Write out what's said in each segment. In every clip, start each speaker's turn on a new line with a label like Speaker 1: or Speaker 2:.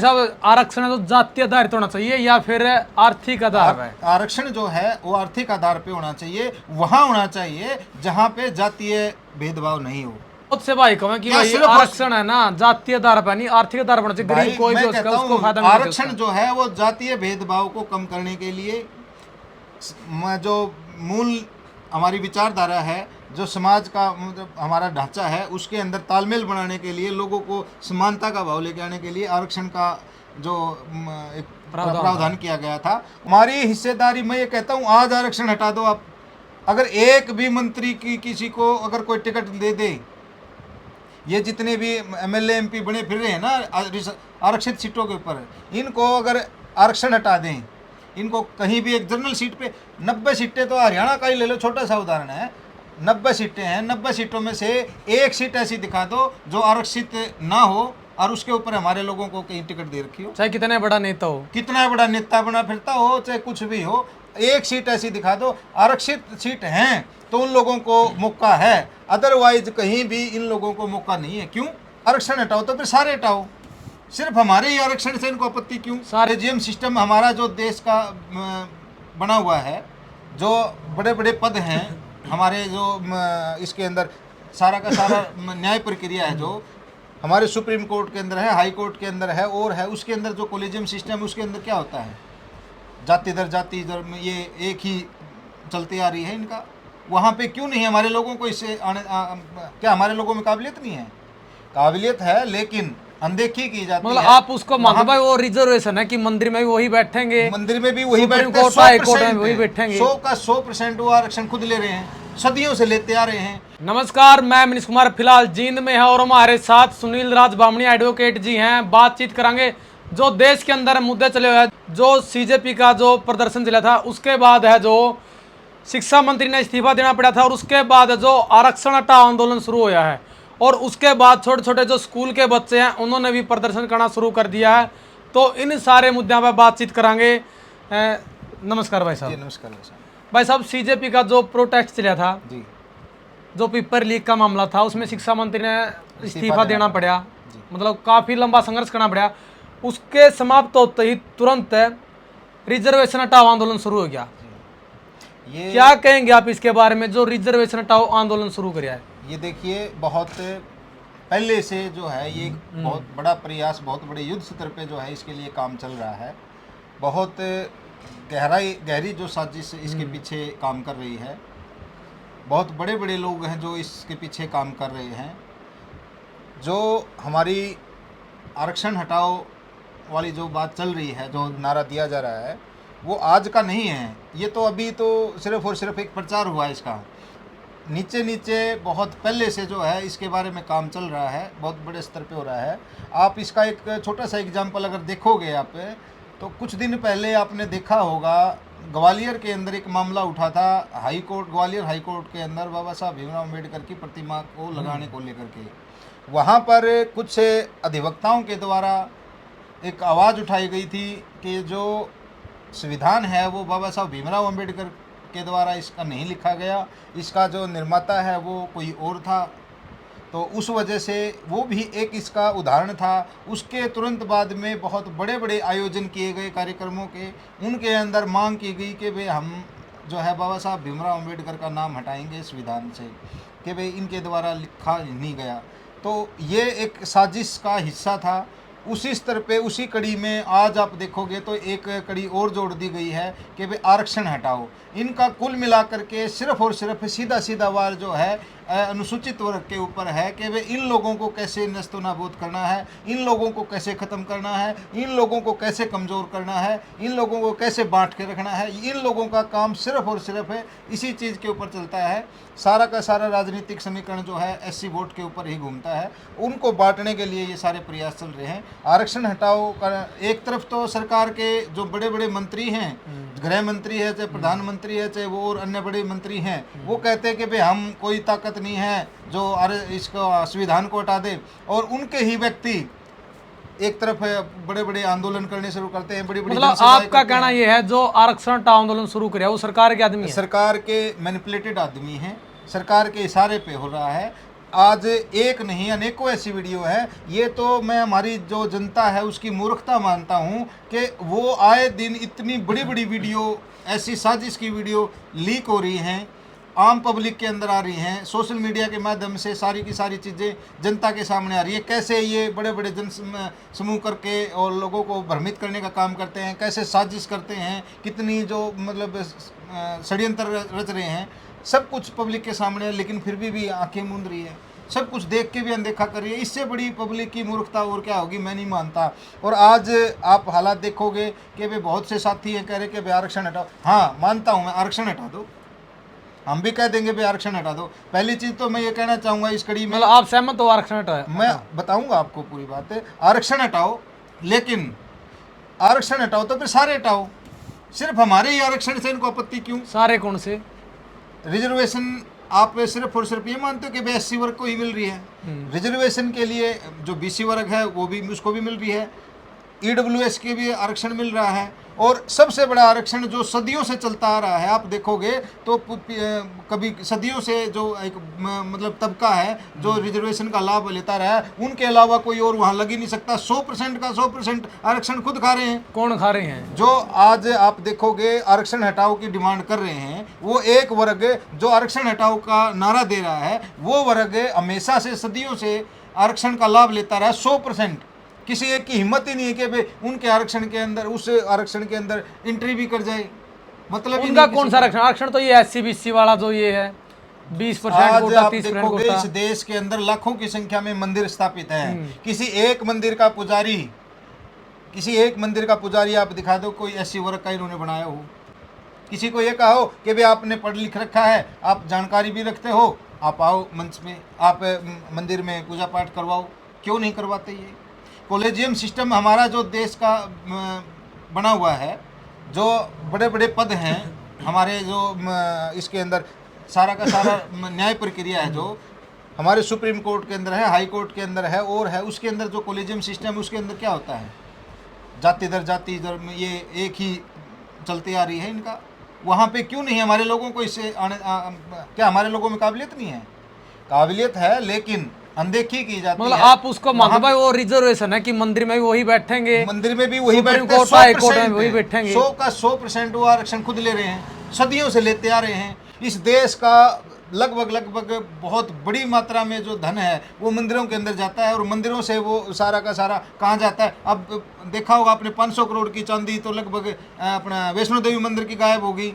Speaker 1: साहब आरक्षण तो जातीय आधारित होना चाहिए या फिर आर्थिक आधार पे?
Speaker 2: आरक्षण जो है वो आर्थिक आधार पे होना चाहिए, वहां होना चाहिए जहां पे जातीय भेदभाव नहीं हो।
Speaker 1: बहुत से भाई कहें कि भाई आरक्षण है ना जातीय आधार पर नहीं आर्थिक आधार पर होना चाहिए, गरीब कोई भी हो उसका उसको फायदा मिले।
Speaker 2: आरक्षण जो है वो जातीय भेदभाव को कम करने के लिए जो मूल हमारी विचारधारा है, जो समाज का मतलब हमारा ढांचा है, उसके अंदर तालमेल बनाने के लिए, लोगों को समानता का भाव लेके आने के लिए आरक्षण का जो एक प्रावधान किया गया था। हमारी हिस्सेदारी, मैं ये कहता हूँ आज आरक्षण हटा दो आप, अगर एक भी मंत्री की किसी को अगर कोई टिकट दे दे, ये जितने भी एमएलए एमपी बने फिर रहे हैं ना आरक्षित सीटों के ऊपर, इनको अगर आरक्षण हटा दें, इनको कहीं भी एक जनरल सीट पे 90 सीटें, तो हरियाणा का ही ले लो, छोटा सा उदाहरण है, 90 सीटें हैं, 90 सीटों में से एक सीट ऐसी दिखा दो जो आरक्षित ना हो और उसके ऊपर हमारे लोगों को कहीं टिकट दे रखी हो,
Speaker 1: चाहे कितना बड़ा नेता हो,
Speaker 2: कितना बड़ा नेता बना फिरता हो, चाहे कुछ भी हो, एक सीट ऐसी दिखा दो आरक्षित सीट हैं तो उन लोगों को मौका है, अदरवाइज कहीं भी इन लोगों को मौका नहीं है। क्यों? आरक्षण हटाओ तो फिर सारे हटाओ, सिर्फ हमारे ही आरक्षण से इनको आपत्ति क्यों? सारे जीएम सिस्टम हमारा जो देश का बना हुआ है, जो बड़े बड़े पद हैं हमारे, जो इसके अंदर सारा का सारा न्याय प्रक्रिया है जो हमारे सुप्रीम कोर्ट के अंदर है, हाई कोर्ट के अंदर है और है, उसके अंदर जो कॉलेजियम सिस्टम है उसके अंदर क्या होता है, जाति दर जाति दर में ये एक ही चलती आ रही है इनका। वहाँ पे क्यों नहीं हमारे लोगों को इससे क्या हमारे लोगों में काबिलियत नहीं है? काबिलियत है लेकिन अनदेखी की जाती है।
Speaker 1: मतलब आप उसको मानते भाई वो रिजर्वेशन है कि मंदिर में भी वही बैठेंगे,
Speaker 2: मंदिर में भी वही बैठेंगे, 100% वो आरक्षण खुद ले रहे हैं, सदियों से लेते आ रहे हैं।
Speaker 1: नमस्कार, मैं मनीष कुमार फिलहाल जींद में है और हमारे साथ सुनील राज बामणी एडवोकेट जी हैं। बातचीत करेंगे जो देश के अंदर मुद्दे चले हुए हैं, जो सीजेपी का जो प्रदर्शन चला था, उसके बाद है जो शिक्षा मंत्री ने इस्तीफा देना पड़ा था और उसके बाद जो आरक्षण हटाओ आंदोलन शुरू हुआ है और उसके बाद छोटे छोटे जो स्कूल के बच्चे हैं उन्होंने भी प्रदर्शन करना शुरू कर दिया है। तो इन सारे मुद्दों पर बातचीत करेंगे। नमस्कार भाई साहब।
Speaker 2: नमस्कार भाई साहब।
Speaker 1: भाई साहब, सीजेपी का जो प्रोटेस्ट चला था
Speaker 2: जी,
Speaker 1: जो पेपर लीक का मामला था, उसमें शिक्षा मंत्री ने इस्तीफा देना पड़ा, मतलब काफ़ी लंबा संघर्ष करना पड़ा। उसके समाप्त होते ही तुरंत रिजर्वेशन हटाओ आंदोलन शुरू हो गया। ये क्या कहेंगे आप इसके बारे में, जो रिजर्वेशन हटाओ आंदोलन शुरू किया है?
Speaker 2: ये देखिए, बहुत पहले से जो है ये बहुत बड़ा प्रयास, बहुत बड़े युद्ध स्तर पे जो है इसके लिए काम चल रहा है। बहुत गहरी जो साजिश इसके पीछे काम कर रही है, बहुत बड़े बड़े लोग हैं जो इसके पीछे काम कर रहे हैं। जो हमारी आरक्षण हटाओ वाली जो बात चल रही है, जो नारा दिया जा रहा है, वो आज का नहीं है। ये तो अभी तो सिर्फ और सिर्फ एक प्रचार हुआ है इसका। नीचे नीचे बहुत पहले से जो है इसके बारे में काम चल रहा है, बहुत बड़े स्तर पे हो रहा है। आप इसका एक छोटा सा एग्जांपल अगर देखोगे आप, तो कुछ दिन पहले आपने देखा होगा ग्वालियर के अंदर एक मामला उठा था high court, Gwalior high court के अंदर बाबा साहब भीमराव अम्बेडकर की प्रतिमा को लगाने को लेकर के वहाँ पर कुछ अधिवक्ताओं के द्वारा एक आवाज़ उठाई गई थी कि जो संविधान है वो बाबा साहब भीमराव अम्बेडकर के द्वारा इसका नहीं लिखा गया, इसका जो निर्माता है वो कोई और था। तो उस वजह से वो भी एक इसका उदाहरण था। उसके तुरंत बाद में बहुत बड़े बड़े आयोजन किए गए कार्यक्रमों के, उनके अंदर मांग की गई कि भाई हम जो है बाबा साहब भीमराव अम्बेडकर का नाम हटाएंगे संविधान से, कि भाई इनके द्वारा लिखा नहीं गया। तो ये एक साजिश का हिस्सा था। उसी स्तर पे, उसी कड़ी में आज आप देखोगे तो एक कड़ी और जोड़ दी गई है कि भाई आरक्षण हटाओ। इनका कुल मिलाकर के सिर्फ और सिर्फ सीधा सीधा वार जो है अनुसूचित वर्ग के ऊपर है कि भाई इन लोगों को कैसे नस्तो नाबूद करना है, इन लोगों को कैसे ख़त्म करना है, इन लोगों को कैसे कमज़ोर करना है, इन लोगों को कैसे बांट के रखना है। इन लोगों का काम सिर्फ और सिर्फ इसी चीज़ के ऊपर चलता है। सारा का सारा राजनीतिक समीकरण जो है एससी वोट के ऊपर ही घूमता है। उनको बांटने के लिए ये सारे प्रयास चल रहे हैं। आरक्षण हटाओ का एक तरफ तो सरकार के जो बड़े बड़े मंत्री हैं, गृह मंत्री है, चाहे प्रधानमंत्री है, चाहे वो और अन्य बड़े मंत्री हैं, वो कहते हैं कि भाई हम कोई ताकत नहीं है जो इसको संविधान को हटा दे, और उनके ही व्यक्ति एक तरफ बड़े बड़े आंदोलन करने शुरू करते हैं। बड़ी बड़ी
Speaker 1: मतलब आपका कहना यह है जो आरक्षण हटाओ आंदोलन शुरू किया वो सरकार के आदमी है,
Speaker 2: सरकार के मैनिपुलेटेड आदमी हैं, सरकार के इशारे पे हो रहा है। आज एक नहीं अनेकों ऐसी वीडियो है। ये तो मैं हमारी जो जनता है उसकी मूर्खता मानता हूँ कि वो आए दिन इतनी बड़ी बड़ी वीडियो, ऐसी साजिश की वीडियो लीक हो रही हैं, आम पब्लिक के अंदर आ रही हैं, सोशल मीडिया के माध्यम से सारी की सारी चीज़ें जनता के सामने आ रही है। कैसे ये बड़े बड़े जन समूह करके और लोगों को भ्रमित करने का काम करते हैं, कैसे साजिश करते हैं, कितनी जो मतलब षड्यंत्र रच रहे हैं, सब कुछ पब्लिक के सामने है। लेकिन फिर भी आंखें मूंद रही है, सब कुछ देख के भी अनदेखा कर रही है। इससे बड़ी पब्लिक की मूर्खता और क्या होगी, मैं नहीं मानता। और आज आप हालात देखोगे कि वे बहुत से साथी हैं कह रहे कि भाई आरक्षण हटाओ। हाँ मानता हूँ मैं, आरक्षण हटा दो, हम भी कह देंगे भाई आरक्षण हटा दो। पहली चीज़ तो मैं ये कहना चाहूँगा इस कड़ी में,
Speaker 1: मतलब आप सहमत हो आरक्षण हटाओ?
Speaker 2: मैं बताऊँगा आपको पूरी बात है। आरक्षण हटाओ, लेकिन आरक्षण हटाओ तो फिर सारे हटाओ। सिर्फ हमारे ही आरक्षण से इनको आपत्ति क्यों?
Speaker 1: सारे कौन से?
Speaker 2: रिजर्वेशन आप सिर्फ और सिर्फ ये मानते हो कि भाई एससी वर्ग को ही मिल रही है? रिजर्वेशन के लिए जो बीसी वर्ग है वो भी, उसको भी मिल रही है। ईडब्ल्यूएस के भी आरक्षण मिल रहा है। और सबसे बड़ा आरक्षण जो सदियों से चलता आ रहा है, आप देखोगे तो कभी सदियों से जो एक मतलब तबका है जो रिजर्वेशन का लाभ लेता रहा है, उनके अलावा कोई और वहाँ लग ही नहीं सकता। 100% का 100% आरक्षण खुद खा रहे हैं।
Speaker 1: कौन खा रहे हैं?
Speaker 2: जो आज आप देखोगे आरक्षण हटाओ की डिमांड कर रहे हैं, वो एक वर्ग जो आरक्षण हटाओ का नारा दे रहा है, वो वर्ग हमेशा से सदियों से आरक्षण का लाभ लेता रहा है। 100% किसी एक की हिम्मत ही नहीं है कि भाई उनके आरक्षण के अंदर, उस आरक्षण के अंदर एंट्री भी कर जाए। मतलब
Speaker 1: उनका कौन सा आरक्षण? आरक्षण तो ये एससी बीसी वाला जो ये है 20% कोटा, 30% कोटा।
Speaker 2: इस देश के अंदर लाखों की संख्या में मंदिर स्थापित है। किसी एक मंदिर का पुजारी, किसी एक मंदिर का पुजारी आप दिखा दो कोई एससी वर्ग का इन्होंने बनाया हो। किसी को ये कहा हो कि भाई आपने पढ़ लिख रखा है, आप जानकारी भी रखते हो, आप आओ मंच में, आप मंदिर में पूजा पाठ करवाओ। क्यों नहीं करवाते? ये कॉलेजियम सिस्टम हमारा जो देश का बना हुआ है, जो बड़े बड़े पद हैं हमारे, जो इसके अंदर सारा का सारा न्याय प्रक्रिया है जो हमारे सुप्रीम कोर्ट के अंदर है, हाई कोर्ट के अंदर है और है, उसके अंदर जो कॉलेजियम सिस्टम है उसके अंदर क्या होता है, जाति दर जाति धर्म ये एक ही चलती आ रही है इनका। वहाँ पे क्यों नहीं हमारे लोगों को इससे क्या हमारे लोगों में काबिलियत नहीं है? काबिलियत है लेकिन अनदेखी की जाती है।
Speaker 1: मतलब आप उसको मानते भाई वो रिजर्वेशन है कि मंदिर में भी वही बैठेंगे,
Speaker 2: मंदिर में भी वही बैठेंगे, 100% वो आरक्षण खुद ले रहे हैं, सदियों से लेते आ रहे हैं। इस देश का लगभग बहुत बड़ी मात्रा में जो धन है वो मंदिरों के अंदर जाता है और मंदिरों से वो सारा का सारा कहाँ जाता है? अब देखा होगा आपने 500 करोड़ की चांदी तो लगभग अपना वैष्णो देवी मंदिर की गायब होगी।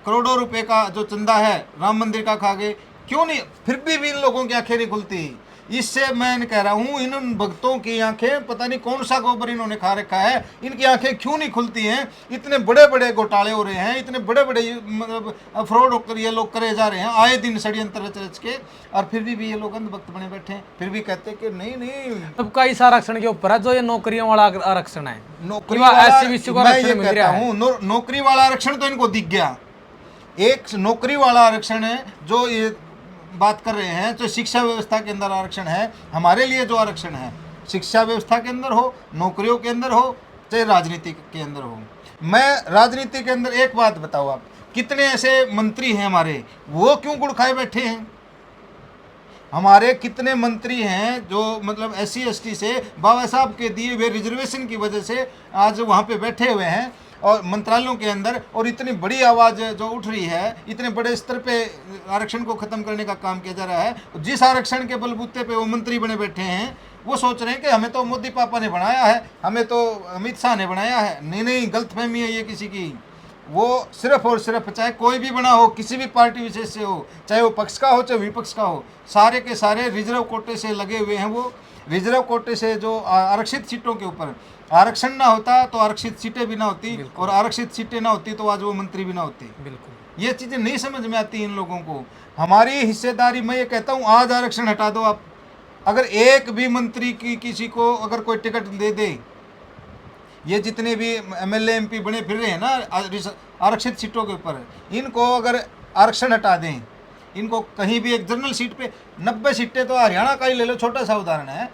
Speaker 2: करोड़ों रुपए का जो चंदा है राम मंदिर का खा गए। क्यों नहीं? फिर भी इन लोगों की आंखें नहीं खुलती। इससे मैं कह रहा हूँ इन भक्तों की आंखें, पता नहीं कौन सा गोबर इन्होंने खा रखा है, इनकी आंखें क्यों नहीं खुलती हैं? इतने बड़े बड़े घोटाले हो रहे हैं, इतने बड़े बड़े मतलब फ्रॉड होकर ये लोग करे जा रहे हैं आए दिन षड्यंत्र रच रच के, और फिर भी ये लोग अंधभक्त बने बैठे हैं। फिर भी कहते हैं कि नहीं
Speaker 1: अब का इस आरक्षण के ऊपर है जो ये नौकरियों वाला आरक्षण है,
Speaker 2: नौकरी वाला।
Speaker 1: मैं ये
Speaker 2: कहता हूँ नौकरी वाला आरक्षण तो इनको दिख गया। एक नौकरी वाला आरक्षण है जो ये बात कर रहे हैं, जो शिक्षा व्यवस्था के अंदर आरक्षण है। हमारे लिए जो आरक्षण है शिक्षा व्यवस्था के अंदर हो, नौकरियों के अंदर हो, चाहे राजनीति के अंदर हो। मैं राजनीति के अंदर एक बात बताओ, आप कितने ऐसे मंत्री हैं हमारे, वो क्यों गुड़ खाए बैठे हैं? हमारे कितने मंत्री हैं जो मतलब SC ST से बाबा साहब के दिए हुए रिजर्वेशन की वजह से आज वहाँ पे बैठे हुए हैं और मंत्रालयों के अंदर, और इतनी बड़ी आवाज़ जो उठ रही है, इतने बड़े स्तर पे आरक्षण को ख़त्म करने का काम किया जा रहा है। जिस आरक्षण के बलबूते पे वो मंत्री बने बैठे हैं वो सोच रहे हैं कि हमें तो मोदी पापा ने बनाया है, हमें तो अमित शाह ने बनाया है। नहीं, गलतफहमी है ये किसी की। वो सिर्फ और सिर्फ चाहे कोई भी बना हो, किसी भी पार्टी विशेष से हो, चाहे वो पक्ष का हो चाहे विपक्ष का हो, सारे के सारे रिजर्व कोटे से लगे हुए हैं। वो रिजर्व कोटे से जो आरक्षित सीटों के ऊपर आरक्षण ना होता तो आरक्षित सीटें भी ना होती, और आरक्षित सीटें ना होती तो आज वो मंत्री भी ना होते।
Speaker 1: बिल्कुल
Speaker 2: ये चीज़ें नहीं समझ में आती इन लोगों को। हमारी हिस्सेदारी, मैं ये कहता हूँ आज आरक्षण हटा दो आप। अगर एक भी मंत्री की किसी को अगर कोई टिकट दे दे, ये जितने भी MLA MP बने फिर रहे हैं ना आरक्षित सीटों के ऊपर, इनको अगर आरक्षण हटा दें, इनको कहीं भी एक जनरल सीट पे 90 सीटें, तो हरियाणा का ही ले लो, छोटा सा उदाहरण है,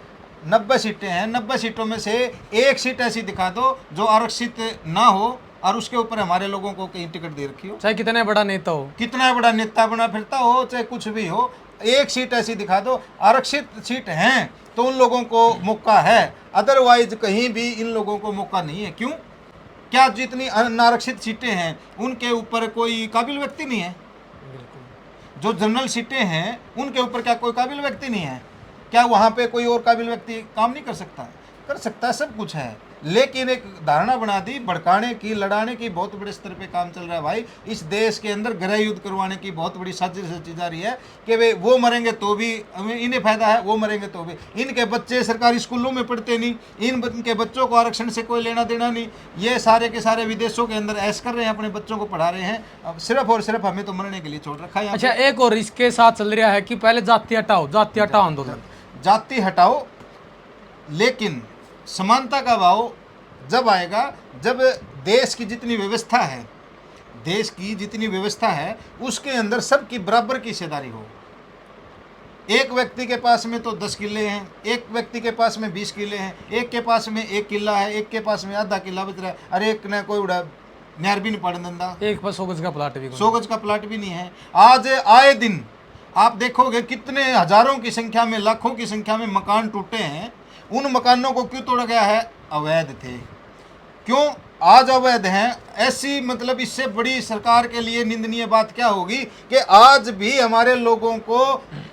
Speaker 2: 90 सीटें हैं, 90 सीटों में से एक सीट ऐसी दिखा दो जो आरक्षित ना हो और उसके ऊपर हमारे लोगों को कहीं टिकट दे रखी हो।
Speaker 1: चाहे कितना बड़ा नेता हो,
Speaker 2: कितना बड़ा नेता बना फिरता हो, चाहे कुछ भी हो, एक सीट ऐसी दिखा दो, आरक्षित सीट हैं तो उन लोगों को मौका है, अदरवाइज कहीं भी इन लोगों को मौका नहीं है। क्यों? क्या जितनी अनारक्षित सीटें हैं उनके ऊपर कोई काबिल व्यक्ति नहीं है? जो जनरल सीटें हैं उनके ऊपर क्या कोई काबिल व्यक्ति नहीं है? क्या वहाँ पे कोई और काबिल व्यक्ति काम नहीं कर सकता? कर सकता है, सब कुछ है, लेकिन एक धारणा बना दी भड़काने की, लड़ाने की, बहुत बड़े स्तर पे काम चल रहा है भाई। इस देश के अंदर गृह युद्ध करवाने की बहुत बड़ी साजिश रची जा रही है कि वे वो मरेंगे तो भी इन्हें फायदा है, वो मरेंगे तो भी। इनके बच्चे सरकारी स्कूलों में पढ़ते नहीं, इनके बच्चों को आरक्षण से कोई लेना देना नहीं, ये सारे के सारे विदेशों के अंदर ऐश कर रहे हैं, अपने बच्चों को पढ़ा रहे हैं, अब सिर्फ और सिर्फ हमें तो मरने के लिए छोड़ रखा है।
Speaker 1: अच्छा, एक और इसके साथ चल रहा है कि पहले जाति हटाओ, जाति हटाओ आंदोलन।
Speaker 2: जाति हटाओ, लेकिन समानता का भाव जब आएगा जब देश की जितनी व्यवस्था है, देश की जितनी व्यवस्था है उसके अंदर सबकी बराबर की हिस्सेदारी हो। एक व्यक्ति के पास में तो 10 किले हैं, एक व्यक्ति के पास में 20 किले हैं, एक के पास में 1 किला है, एक के पास में आधा किला बच रहा है, अरे एक ने कोई उड़ा न्यार भी नहीं पड़ दंदा,
Speaker 1: एक पर 100 गज का प्लाट भी,
Speaker 2: 100 गज का प्लाट भी नहीं है। आज आए दिन आप देखोगे कितने हजारों की संख्या में, लाखों की संख्या में मकान टूटे हैं। उन मकानों को क्यों तोड़ा गया है? अवैध थे। क्यों आज अवैध हैं? ऐसी मतलब इससे बड़ी सरकार के लिए निंदनीय बात क्या होगी कि आज भी हमारे लोगों को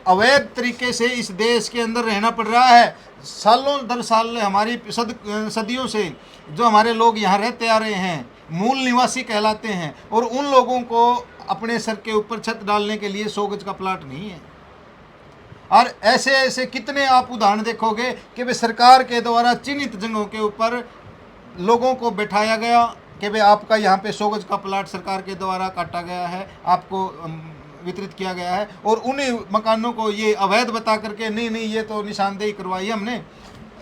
Speaker 2: अवैध तरीके से इस देश के अंदर रहना पड़ रहा है। सालों दर साल हमारी सदियों से जो हमारे लोग यहाँ रहते आ रहे हैं मूल निवासी कहलाते हैं, और उन लोगों को अपने सर के ऊपर छत डालने के लिए 100 गज का प्लाट नहीं है। और ऐसे ऐसे कितने आप उदाहरण देखोगे कि वे सरकार के द्वारा चिन्हित जगहों के ऊपर लोगों को बैठाया गया कि भाई आपका यहाँ पे 100 गज का प्लाट सरकार के द्वारा काटा गया है, आपको वितरित किया गया है, और उन्हीं मकानों को ये अवैध बता करके नहीं ये तो निशानदेही करवाई हमने,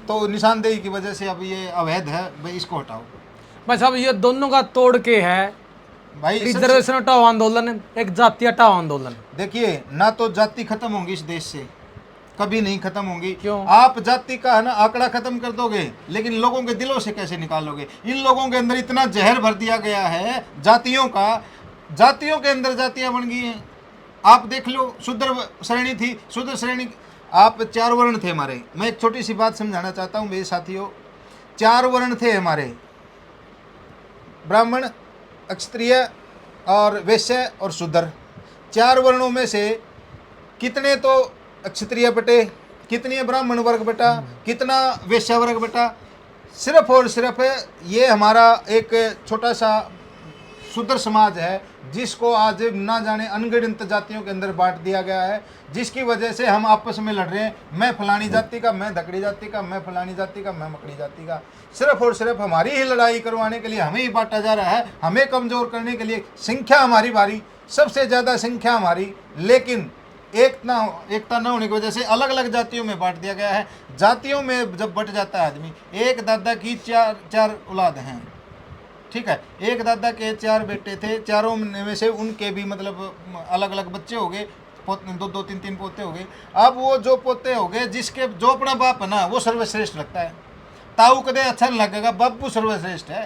Speaker 2: तो निशानदेही की वजह से अब ये अवैध है, भाई इसको हटाओ।
Speaker 1: भाई साहब, ये दोनों का तोड़ के है
Speaker 2: भाई
Speaker 1: रिजर्वेशन हटाओ आंदोलन, एक जाति हटाओ आंदोलन।
Speaker 2: देखिए, ना तो जाति खत्म होंगी इस देश से, कभी नहीं खत्म होंगी।
Speaker 1: क्यों?
Speaker 2: आप जाति का है ना आंकड़ा खत्म कर दोगे, लेकिन लोगों के दिलों से कैसे निकालोगे? इन लोगों के अंदर इतना जहर भर दिया गया है जातियों का, जातियों के अंदर जातियां बन गई हैं। आप देख लो, शूद्र श्रेणी थी, शूद्र श्रेणी, आप 4 वर्ण थे हमारे। मैं एक छोटी सी बात समझाना चाहता हूँ मेरे साथियों, 4 वर्ण थे हमारे, ब्राह्मण, क्षत्रिय और वैश्य और शूद्र। 4 वर्णों में से कितने तो क्षत्रिय बटे, कितनी ब्राह्मण वर्ग बटा, कितना वैश्य वर्ग बटा? सिर्फ और सिर्फ ये हमारा एक छोटा सा शूद्र समाज है जिसको आज ना जाने अनगिनत जातियों के अंदर बांट दिया गया है, जिसकी वजह से हम आपस में लड़ रहे हैं, मैं फलानी जाति का, मैं धकड़ी जाति का, मैं फलानी जाति का, मैं मकड़ी जाति का। सिर्फ और सिर्फ हमारी ही लड़ाई करवाने के लिए हमें ही बांटा जा रहा है, हमें कमज़ोर करने के लिए। संख्या हमारी भारी, सबसे ज़्यादा संख्या हमारी, लेकिन एकता न होने की वजह से अलग अलग जातियों में बांट दिया गया है। जातियों में जब बट जाता है आदमी, एक दादा की चार औलाद हैं, ठीक है, एक दादा के 4 बेटे थे, चारों में से उनके भी मतलब अलग अलग बच्चे हो गए, 2 3 पोते हो गए। अब वो जो पोते हो गए, जिसके जो अपना बाप है ना वो सर्वश्रेष्ठ लगता है, ताऊ कदे अच्छा नहीं लगेगा, बापू सर्वश्रेष्ठ है,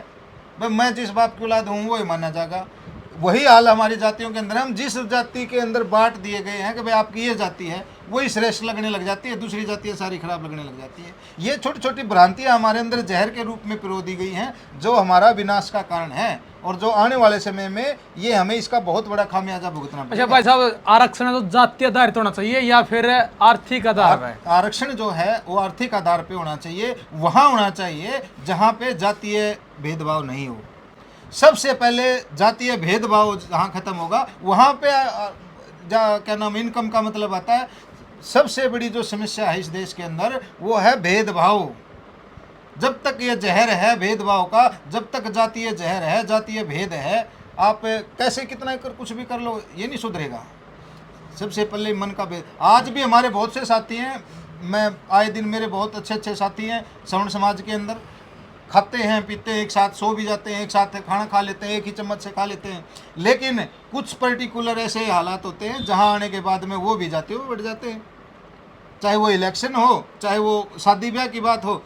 Speaker 2: भाई मैं जिस बाप की औलाद हूँ वो ही माना जाएगा। वही हाल हमारी जातियों के अंदर, हम जिस जाति के अंदर बांट दिए गए हैं कि भाई आपकी ये जाति है, वही श्रेष्ठ लगने लग जाती है, दूसरी जातियाँ सारी खराब लगने लग जाती है। ये छोटी छोटी भ्रांतियाँ हमारे अंदर जहर के रूप में पिरो दी गई हैं, जो हमारा विनाश का कारण है, और जो आने वाले समय में ये हमें इसका बहुत बड़ा खामियाजा भुगतना पड़ेगा।
Speaker 1: अच्छा भाई साहब, आरक्षण तो जातीय आधारित होना चाहिए या फिर आर्थिक आधार पे?
Speaker 2: आरक्षण जो है वो आर्थिक आधार पे होना चाहिए, वहाँ होना चाहिए जहाँ पे जातीय भेदभाव नहीं हो। सबसे पहले जातीय भेदभाव जहाँ खत्म होगा वहाँ पे क्या नाम, इनकम का मतलब आता है। सबसे बड़ी जो समस्या है इस देश के अंदर वो है भेदभाव। जब तक ये जहर है भेदभाव का, जब तक जातीय जहर है, जातीय भेद है, आप कैसे कितना कर कुछ भी कर लो, ये नहीं सुधरेगा। सबसे पहले मन का भेद। आज भी हमारे बहुत से साथी हैं, मैं आए दिन मेरे बहुत अच्छे अच्छे साथी हैं सवर्ण समाज के अंदर, खाते हैं पीते हैं एक साथ, सो भी जाते हैं एक साथ, खाना खा लेते हैं, एक ही चम्मच से खा लेते हैं। लेकिन कुछ पर्टिकुलर ऐसे हालात होते हैं जहां आने के बाद में वो भी जाते हो बढ़ जाते हैं, चाहे वो इलेक्शन हो, चाहे वो शादी ब्याह की बात हो।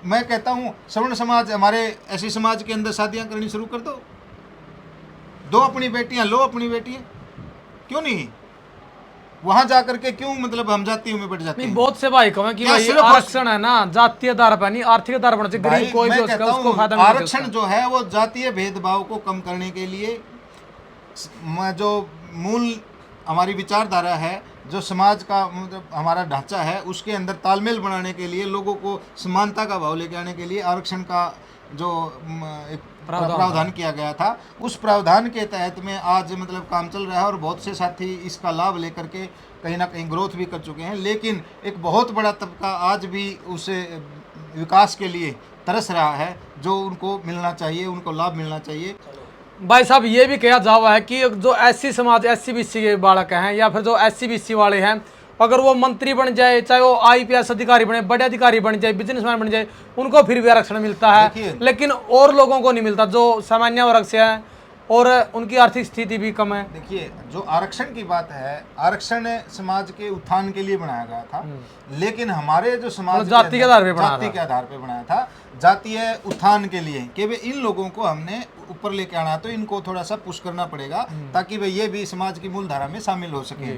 Speaker 2: मैं कहता हूँ सवर्ण समाज, हमारे ऐसी समाज के अंदर शादियाँ करनी शुरू कर दो अपनी बेटियाँ लो, अपनी बेटियाँ क्यों नहीं? वहां जाकर के क्यों मतलब हम जातियों में बढ़ जाते
Speaker 1: नहीं,
Speaker 2: हैं?
Speaker 1: बहुत से भाई कहें कि
Speaker 2: क्या
Speaker 1: भाई
Speaker 2: सिर्फ और
Speaker 1: आरक्षण है ना जातीय आधार पर नहीं, आर्थिक आधार पर चाहिए,
Speaker 2: भाई
Speaker 1: गरीब कोई भी
Speaker 2: मैं
Speaker 1: हो
Speaker 2: कहता
Speaker 1: सके उसको
Speaker 2: हूँ
Speaker 1: फायदा मिलना चाहिए
Speaker 2: आरक्षण
Speaker 1: उसका।
Speaker 2: जो है वो जातीय भेदभाव को कम करने के लिए जो मूल हमारी विचारधारा है, जो समाज का मतलब हमारा ढांचा है, उसके अंदर तालमेल बनाने के लिए, लोगों को समानता का भाव लेके आने के लिए आरक्षण का जो एक प्रावधान किया गया था, उस प्रावधान के तहत में आज मतलब काम चल रहा है और बहुत से साथी इसका लाभ लेकर के कहीं ना कहीं ग्रोथ भी कर चुके हैं। लेकिन एक बहुत बड़ा तबका आज भी उस विकास के लिए तरस रहा है, जो उनको मिलना चाहिए, उनको लाभ मिलना चाहिए।
Speaker 1: भाई साहब ये भी कहा जा हुआ है कि जो एससी समाज SC BC के बालक हैं या फिर जो SC BC वाले हैं, अगर वो मंत्री बन जाए, चाहे वो IPS अधिकारी बने, बड़े अधिकारी बन जाए, बिजनेसमैन बन जाए, उनको फिर भी आरक्षण मिलता है, लेकिन और लोगों को नहीं मिलता जो सामान्य वर्ग से हैं और उनकी आर्थिक स्थिति भी कम है।
Speaker 2: देखिए, जो आरक्षण की बात है, आरक्षण समाज के उत्थान के लिए बनाया गया था, लेकिन हमारे जो समाज
Speaker 1: जाति के आधार पे
Speaker 2: बनाया था, जातीय उत्थान के लिए कि भाई इन लोगों को हमने ऊपर लेके आना, तो इनको थोड़ा सा पुश करना पड़ेगा ताकि भाई ये भी समाज की मूल धारा में शामिल हो सके,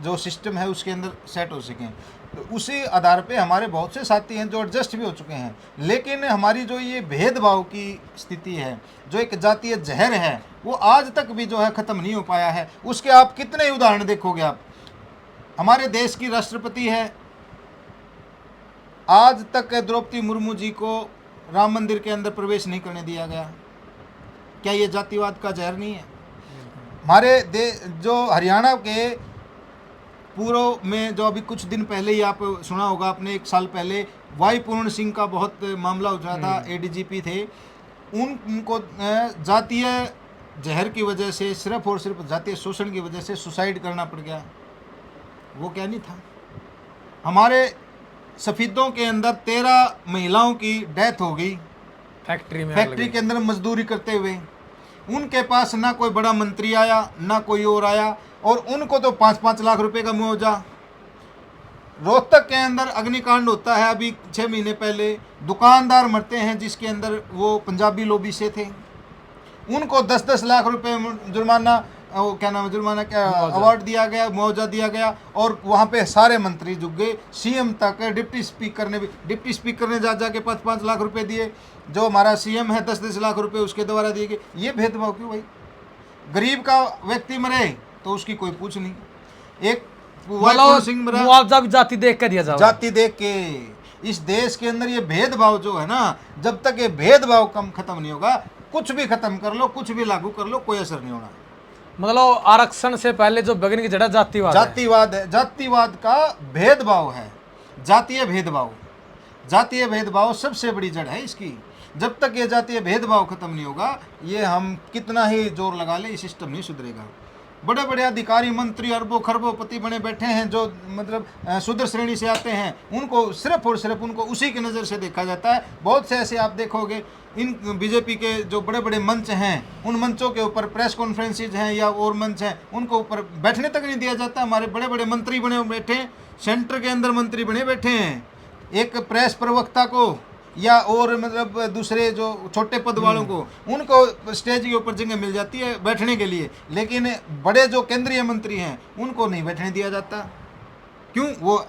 Speaker 2: जो सिस्टम है उसके अंदर सेट हो सकें। तो उसी आधार पे हमारे बहुत से साथी हैं जो एडजस्ट भी हो चुके हैं। लेकिन हमारी जो ये भेदभाव की स्थिति है, जो एक जातीय जहर है, वो आज तक भी जो है ख़त्म नहीं हो पाया है। उसके आप कितने उदाहरण देखोगे आप। हमारे देश की राष्ट्रपति है, आज तक द्रौपदी मुर्मू जी को राम मंदिर के अंदर प्रवेश नहीं करने दिया गया। क्या ये जातिवाद का जहर नहीं है? हमारे जो हरियाणा के पूर्व में जो अभी कुछ दिन पहले ही आप सुना होगा आपने, 1 साल पहले वाई पूर्ण सिंह का बहुत मामला उठा था, ADGP थे, उनको जातीय जहर की वजह से, सिर्फ और सिर्फ जातीय शोषण की वजह से सुसाइड करना पड़ गया। वो क्या नहीं था? हमारे सफीदों के अंदर 13 महिलाओं की डेथ हो गई फैक्ट्री के अंदर मजदूरी करते हुए। उनके पास ना कोई बड़ा मंत्री आया, ना कोई और आया, और उनको तो 5-5 लाख रुपए का मुआवजा। रोहतक के अंदर अग्निकांड होता है अभी 6 महीने पहले, दुकानदार मरते हैं जिसके अंदर वो पंजाबी लॉबी से थे, उनको 10-10 लाख रुपए जुर्माना, क्या नाम है, जुर्माना क्या अवार्ड दिया गया, मुआवजा दिया गया, और वहाँ पे सारे मंत्री झुक गए, CM तक, डिप्टी स्पीकर ने जा के 5-5 लाख रुपए दिए, जो हमारा CM है 10-10 लाख रुपए उसके द्वारा दिए गए। ये भेदभाव क्यों भाई? गरीब का व्यक्ति मरे तो उसकी कोई पूछ नहीं, एक सिंह मरा,
Speaker 1: मुआवजा भी जाति देख के दिया जाए,
Speaker 2: जाति देख के। इस देश के अंदर ये भेदभाव जो है ना, जब तक ये भेदभाव खत्म नहीं होगा, कुछ भी खत्म कर लो, कुछ भी लागू कर लो, कोई असर नहीं होना।
Speaker 1: मतलब आरक्षण से पहले जो बगन की जड़ जातिवाद
Speaker 2: है, जातिवाद का भेदभाव है, जातीय भेदभाव सबसे बड़ी जड़ है इसकी। जब तक ये जातीय भेदभाव खत्म नहीं होगा, ये हम कितना ही जोर लगा ले, ये सिस्टम नहीं सुधरेगा। बड़े बड़े अधिकारी, मंत्री, अरबों खरबों बने बैठे हैं, जो मतलब शूद्र श्रेणी से आते हैं, उनको सिर्फ और सिर्फ उनको उसी की नज़र से देखा जाता है। बहुत से ऐसे आप देखोगे, इन बीजेपी के जो बड़े बड़े मंच हैं, उन मंचों के ऊपर प्रेस कॉन्फ्रेंसेज हैं या और मंच हैं, उनको ऊपर बैठने तक नहीं दिया जाता। हमारे बड़े बड़े मंत्री बने बैठे हैं, सेंटर के अंदर मंत्री बने बैठे हैं, एक प्रेस प्रवक्ता को या और मतलब दूसरे जो छोटे पद वालों को, उनको स्टेज के ऊपर जगह मिल जाती है बैठने के लिए, लेकिन बड़े जो केंद्रीय मंत्री हैं उनको नहीं बैठने दिया जाता। क्यों? वो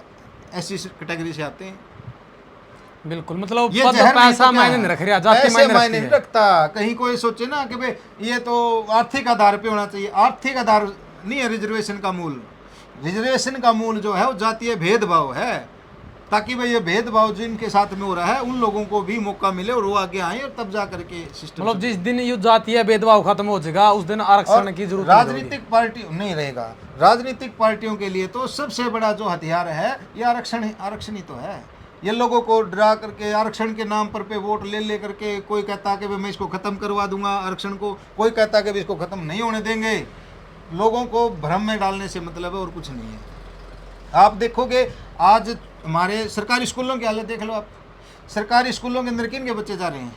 Speaker 2: ऐसी कैटेगरी से आते हैं।
Speaker 1: बिल्कुल, मतलब ये पैसा मायने नहीं रख रहा, जाति मायने नहीं
Speaker 2: रखता। कहीं कोई सोचे ना कि भाई ये तो आर्थिक आधार पे होना चाहिए, आर्थिक आधार नहीं है रिजर्वेशन का मूल। रिजर्वेशन का मूल जो है वो जातीय भेदभाव है, ताकि भाई ये भेदभाव जिनके साथ में हो रहा है उन लोगों को भी मौका मिले और वो आगे आए, और तब जा करके सिस्टम,
Speaker 1: मतलब जिस दिन ये जातीय भेदभाव खत्म हो जाएगा उस दिन आरक्षण की जरूरत
Speaker 2: राजनीतिक पार्टी नहीं रहेगा। राजनीतिक पार्टियों के लिए तो सबसे बड़ा जो हथियार है ये आरक्षण ही तो है। ये लोगों को डरा करके आरक्षण के नाम पर पे वोट ले करके, कोई कहता कि मैं इसको ख़त्म करवा दूंगा आरक्षण को, कोई कहता कि इसको ख़त्म नहीं होने देंगे। लोगों को भ्रम में डालने से मतलब है और कुछ नहीं है। आप देखोगे आज हमारे सरकारी स्कूलों की हालत देख लो आप। सरकारी स्कूलों के अंदर किन के बच्चे जा रहे हैं?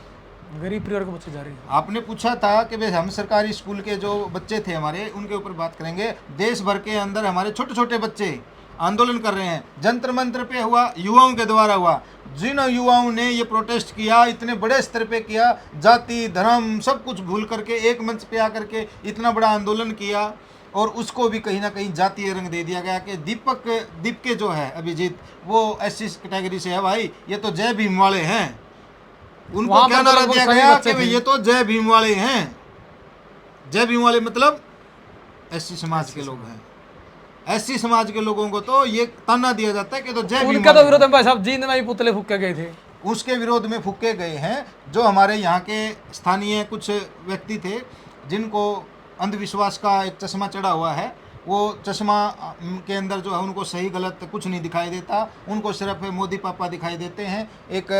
Speaker 1: गरीब परिवार के बच्चे जा रहे हैं।
Speaker 2: आपने पूछा था कि भाई हम सरकारी स्कूल के जो बच्चे थे हमारे, उनके ऊपर बात करेंगे। देश भर के अंदर हमारे छोटे छोटे बच्चे आंदोलन कर रहे हैं, जंतर मंत्र पे हुआ, युवाओं के द्वारा हुआ। जिन युवाओं ने ये प्रोटेस्ट किया, इतने बड़े स्तर पे किया, जाति धर्म सब कुछ भूल करके एक मंच पे आकर के इतना बड़ा आंदोलन किया, और उसको भी कहीं ना कहीं जातीय रंग दे दिया गया कि दीप के जो है अभिजीत वो एससी कैटेगरी से है भाई, ये तो जय भीम वाले हैं। उनको
Speaker 1: वहाँ
Speaker 2: क्या
Speaker 1: पर तो
Speaker 2: नारा
Speaker 1: लगभग
Speaker 2: दिया
Speaker 1: सभी
Speaker 2: गया
Speaker 1: बच्चे
Speaker 2: कि भाई
Speaker 1: थे।
Speaker 2: ये तो जय भीम वाले हैं। जय भीम वाले मतलब एससी समाज के लोग हैं। एससी समाज के लोगों को तो ये ताना दिया जाता है कि तो जय भीम
Speaker 1: उनका तो
Speaker 2: वाले
Speaker 1: विरोध
Speaker 2: हैं।
Speaker 1: में भाई साहब जींद में ही पुतले फूके गए थे।
Speaker 2: उसके विरोध में फूके गए हैं। जो हमारे यहाँ के स्थानीय कुछ व्यक्ति थे जिनको अंधविश्वास का एक चश्मा चढ़ा हुआ है, वो चश्मा के अंदर जो है उनको सही गलत कुछ नहीं दिखाई देता, उनको सिर्फ मोदी पापा दिखाई देते हैं। एक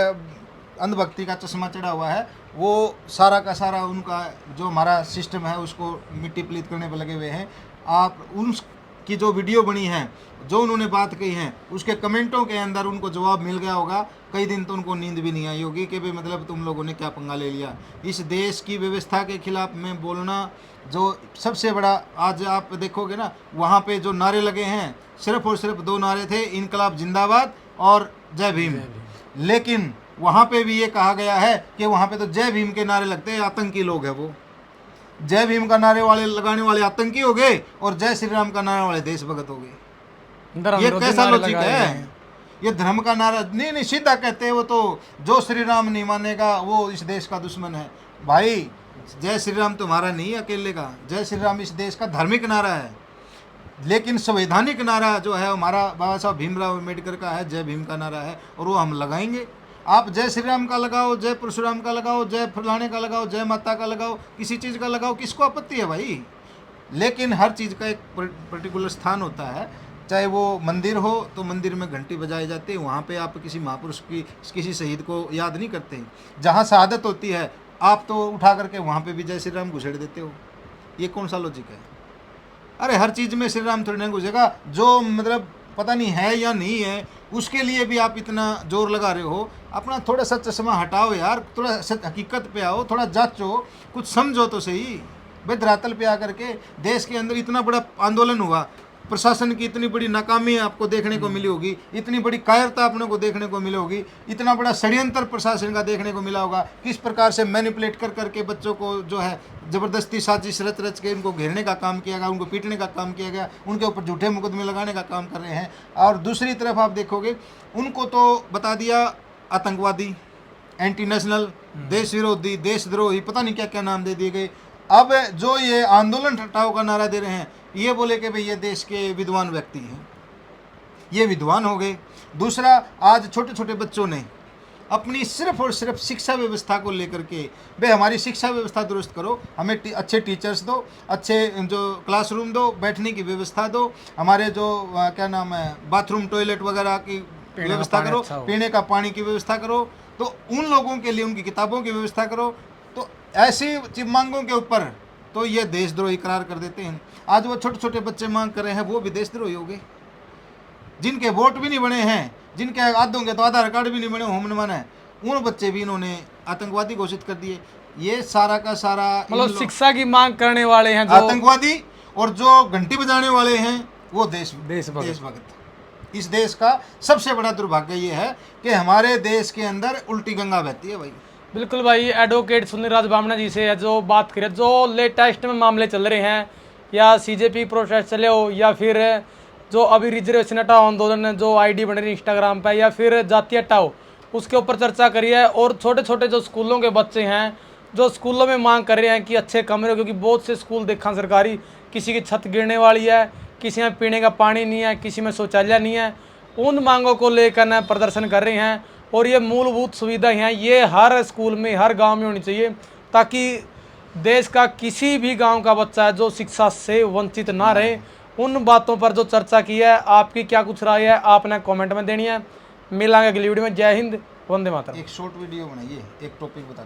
Speaker 2: अंधभक्ति का चश्मा चढ़ा हुआ है, वो सारा का सारा उनका जो हमारा सिस्टम है उसको मिट्टी पलीत करने पर लगे हुए हैं। आप उनकी जो वीडियो बनी है, जो उन्होंने बात कही है, उसके कमेंटों के अंदर उनको जवाब मिल गया होगा। कई दिन तो उनको नींद भी नहीं आई होगी कि भाई मतलब तुम लोगों ने क्या पंगा ले लिया। इस देश की व्यवस्था के खिलाफ में बोलना जो सबसे बड़ा, आज आप देखोगे ना वहाँ पे जो नारे लगे हैं सिर्फ और सिर्फ 2 नारे थे, इनकलाब जिंदाबाद और जय भीम। लेकिन वहाँ पे भी ये कहा गया है कि वहाँ पे तो जय भीम के नारे लगते हैं, आतंकी लोग हैं वो। जय भीम का नारे वाले लगाने वाले आतंकी हो गए और जय श्री राम का नारे वाले देशभक्त हो गए। ये कैसा लॉजिक है? ये धर्म का नारा नहीं, सीधा कहते हैं वो तो जो श्री राम नहीं मानेगा वो इस देश का दुश्मन है। भाई जय श्री राम तुम्हारा नहीं है अकेले का, जय श्री राम इस देश का धार्मिक नारा है। लेकिन संवैधानिक नारा जो है हमारा बाबा साहब भीमराव अम्बेडकर का है, जय भीम का नारा है, और वो हम लगाएंगे। आप जय श्री राम का लगाओ, जय परशुराम का लगाओ, जय फलाने का लगाओ, जय माता का लगाओ, किसी चीज़ का लगाओ, किसको आपत्ति है भाई? लेकिन हर चीज़ का एक पर्टिकुलर स्थान होता है। चाहे वो मंदिर हो तो मंदिर में घंटी बजाई जाती है, वहाँ पे आप किसी महापुरुष की किसी शहीद को याद नहीं करते। जहाँ शहादत होती है आप तो उठा करके वहाँ पे भी जय श्री राम घुसेड़ देते हो। ये कौन सा लॉजिक है? अरे हर चीज़ में श्री राम थोड़ी नहीं घुसेगा। जो मतलब पता नहीं है या नहीं है उसके लिए भी आप इतना जोर लगा रहे हो। अपना थोड़ा सा चश्मा हटाओ यार, थोड़ा हकीकत पे आओ, थोड़ा जांचो, कुछ समझो तो सही। भाई धरातल पे आकर के देश के अंदर इतना बड़ा आंदोलन हुआ, प्रशासन की इतनी बड़ी नाकामी आपको देखने को मिली होगी, इतनी बड़ी कायरता अपने को देखने को मिली होगी, इतना बड़ा षड्यंत्र प्रशासन का देखने को मिला होगा, किस प्रकार से मैनिपुलेट कर करके बच्चों को जो है ज़बरदस्ती साजिश रच रच के उनको घेरने का काम किया गया, उनको पीटने का काम किया गया, उनके ऊपर झूठे मुकदमे लगाने का काम कर रहे हैं। और दूसरी तरफ आप देखोगे उनको तो बता दिया आतंकवादी, एंटी नेशनल, देश विरोधी, देशद्रोही, पता नहीं क्या क्या नाम दे दिए गए। अब जो ये आंदोलन हटाओ का नारा दे रहे हैं, ये बोले कि भाई ये देश के विद्वान व्यक्ति हैं, ये विद्वान हो गए। दूसरा, आज छोटे छोटे बच्चों ने अपनी सिर्फ और सिर्फ शिक्षा व्यवस्था को लेकर के, भाई हमारी शिक्षा व्यवस्था दुरुस्त करो, हमें अच्छे टीचर्स दो, अच्छे जो क्लासरूम दो, बैठने की व्यवस्था दो, हमारे जो क्या नाम है बाथरूम टॉयलेट वगैरह की व्यवस्था करो, पीने का पानी की व्यवस्था करो, तो उन लोगों के लिए उनकी किताबों की व्यवस्था करो। तो ऐसी मांगों के ऊपर तो ये देशद्रोही करार कर देते हैं। आज वो छोटे छोटे बच्चे मांग कर रहे हैं, वो भी देशद्रोही हो गए। जिनके वोट भी नहीं बने हैं, जिनके आधों के तो आधार कार्ड भी नहीं बने, होम नमन है, उन बच्चे भी इन्होंने आतंकवादी घोषित कर दिए। ये सारा का सारा
Speaker 1: मतलब शिक्षा की मांग करने वाले हैं जो
Speaker 2: आतंकवादी, और जो घंटी बजाने वाले हैं वो देशभक्त। इस देश का सबसे बड़ा दुर्भाग्य ये है कि हमारे देश के अंदर उल्टी गंगा बहती है भाई।
Speaker 1: बिल्कुल भाई, एडवोकेट सुनील राज बामना जी से जो बात करें, जो लेटेस्ट में मामले चल रहे हैं, या सीजेपी प्रोटेस्ट चले हो, या फिर जो अभी रिजर्वेशन हटाओ आंदोलन जो आईडी बन रही इंस्टाग्राम पे, या फिर जाति हटाओ, उसके ऊपर चर्चा करिए। और छोटे छोटे जो स्कूलों के बच्चे हैं जो स्कूलों में मांग कर रहे हैं कि अच्छे कमरे, क्योंकि बहुत से स्कूल देखा सरकारी, किसी की छत गिरने वाली है, किसी में पीने का पानी नहीं है, किसी में शौचालय नहीं है, उन मांगों को लेकर न प्रदर्शन कर रहे हैं। और ये मूलभूत सुविधाएं हैं, ये हर स्कूल में, हर गांव में होनी चाहिए, ताकि देश का किसी भी गांव का बच्चा है जो शिक्षा से वंचित ना रहे। उन बातों पर जो चर्चा की है, आपकी क्या कुछ राय है, आपने कमेंट में देनी है। मिलांगे अगली वीडियो में। जय हिंद, वंदे मातरम।
Speaker 2: एक शॉर्ट वीडियो बनाइए, एक टॉपिक बता